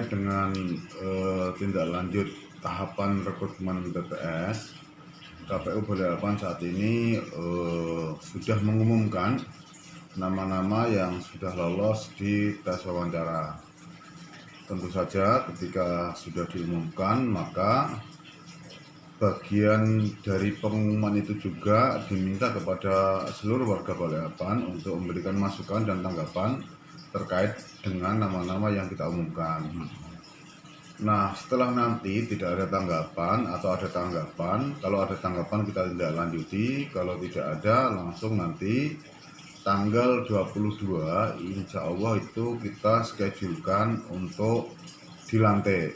terkait dengan tindak lanjut tahapan rekrutmen PPS, KPU Balikpapan saat ini sudah mengumumkan nama-nama yang sudah lolos di tes wawancara. Tentu saja ketika sudah diumumkan, maka bagian dari pengumuman itu juga diminta kepada seluruh warga Balikpapan untuk memberikan masukan dan tanggapan terkait dengan nama-nama yang kita umumkan. Nah, setelah nanti tidak ada tanggapan atau ada tanggapan, kalau ada tanggapan kita tidak lanjuti, kalau tidak ada langsung nanti tanggal 22 insya Allah itu kita schedulekan untuk dilantik.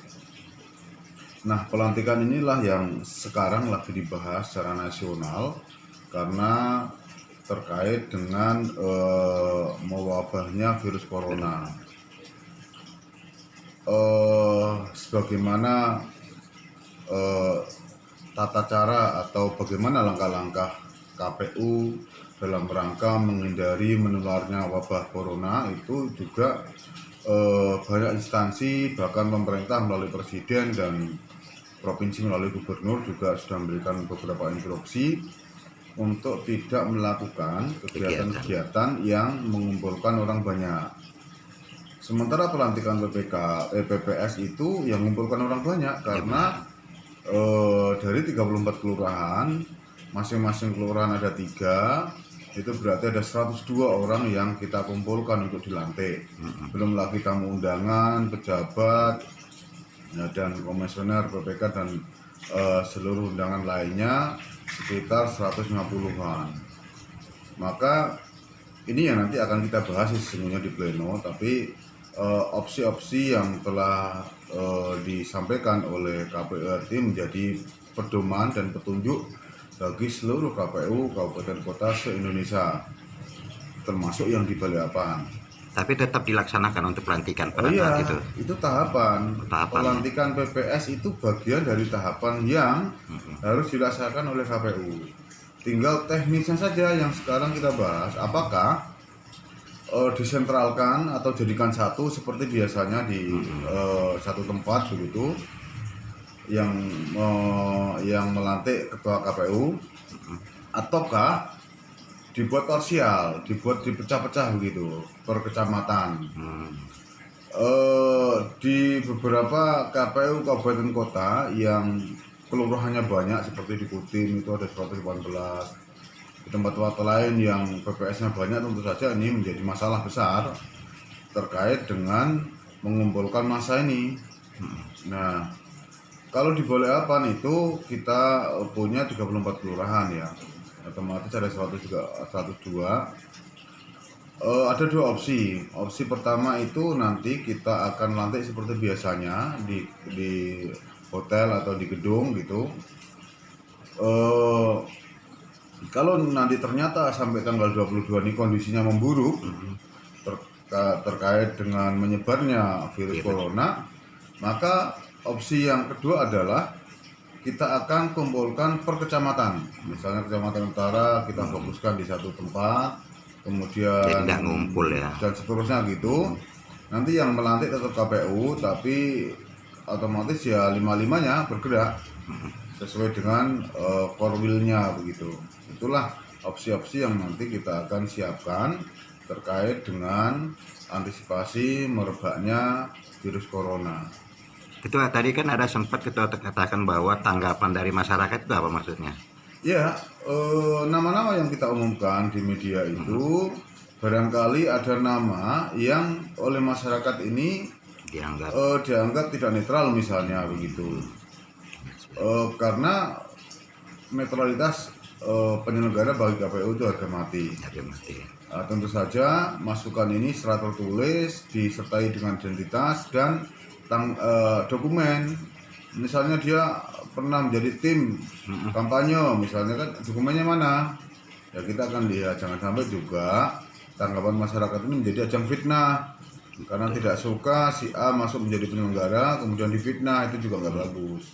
Nah, pelantikan inilah yang sekarang lagi dibahas secara nasional karena terkait dengan mewabahnya virus corona. Sebagaimana tata cara atau bagaimana langkah-langkah KPU dalam rangka menghindari menularnya wabah corona itu juga banyak instansi bahkan pemerintah melalui presiden dan provinsi melalui gubernur juga sudah memberikan beberapa instruksi untuk tidak melakukan kegiatan-kegiatan yang mengumpulkan orang banyak. Sementara pelantikan PPS itu yang mengumpulkan orang banyak karena dari 34 kelurahan, masing-masing kelurahan ada 3, itu berarti ada 102 orang yang kita kumpulkan untuk dilantik. Belum lagi tamu undangan, pejabat, dan komisioner PPK dan seluruh undangan lainnya sekitar 150-an. Maka ini yang nanti akan kita bahas sesungguhnya di pleno, tapi opsi-opsi yang telah disampaikan oleh KPU RT menjadi pedoman dan petunjuk bagi seluruh KPU kabupaten kota se-Indonesia, termasuk yang di Balikpapan. Tapi tetap dilaksanakan untuk pelantikan pada saat itu tahapan. Pelantikan PPS itu bagian dari tahapan yang harus dilaksanakan oleh KPU. Tinggal teknisnya saja yang sekarang kita bahas, apakah disentralkan atau jadikan satu seperti biasanya di satu tempat begitu, yang melantik ketua KPU, ataukah dibuat parsial, dibuat dipecah-pecah begitu per kecamatan. Di beberapa KPU kabupaten kota yang kelurahannya banyak seperti di Kutim itu ada 118. Di tempat-tempat lain yang PPS-nya banyak tentu saja ini menjadi masalah besar terkait dengan mengumpulkan massa ini. Nah, kalau di Balikpapan itu kita punya 34 kelurahan ya, otomatis ada 102. Ada 2 opsi. Opsi pertama itu nanti kita akan lantik seperti biasanya di hotel atau di gedung gitu. Kalau nanti ternyata sampai tanggal 22 ini kondisinya memburuk terkait dengan menyebarnya virus corona, maka opsi yang kedua adalah kita akan kumpulkan per kecamatan. Misalnya kecamatan utara kita fokuskan di satu tempat, kemudian ngumpul ya, dan seterusnya gitu. Nanti yang melantik tetap KPU, tapi otomatis ya 5-5-nya bergerak sesuai dengan korwilnya begitu. Itulah opsi-opsi yang nanti kita akan siapkan terkait dengan antisipasi merebaknya virus corona. Ketua, tadi kan ada sempat Ketua katakan bahwa tanggapan dari masyarakat itu apa maksudnya? Ya, nama-nama yang kita umumkan di media itu barangkali ada nama yang oleh masyarakat ini dianggap tidak netral misalnya begitu. Karena netralitas penyelenggara bagi KPU itu harga mati. Tentu saja masukan ini secara tertulis disertai dengan identitas dan dokumen. Misalnya dia pernah menjadi tim kampanye, misalnya kan dokumennya mana? Ya kita akan lihat, jangan sampai juga tanggapan masyarakat ini menjadi ajang fitnah karena tidak suka si A masuk menjadi penyelenggara kemudian difitnah, itu juga nggak bagus.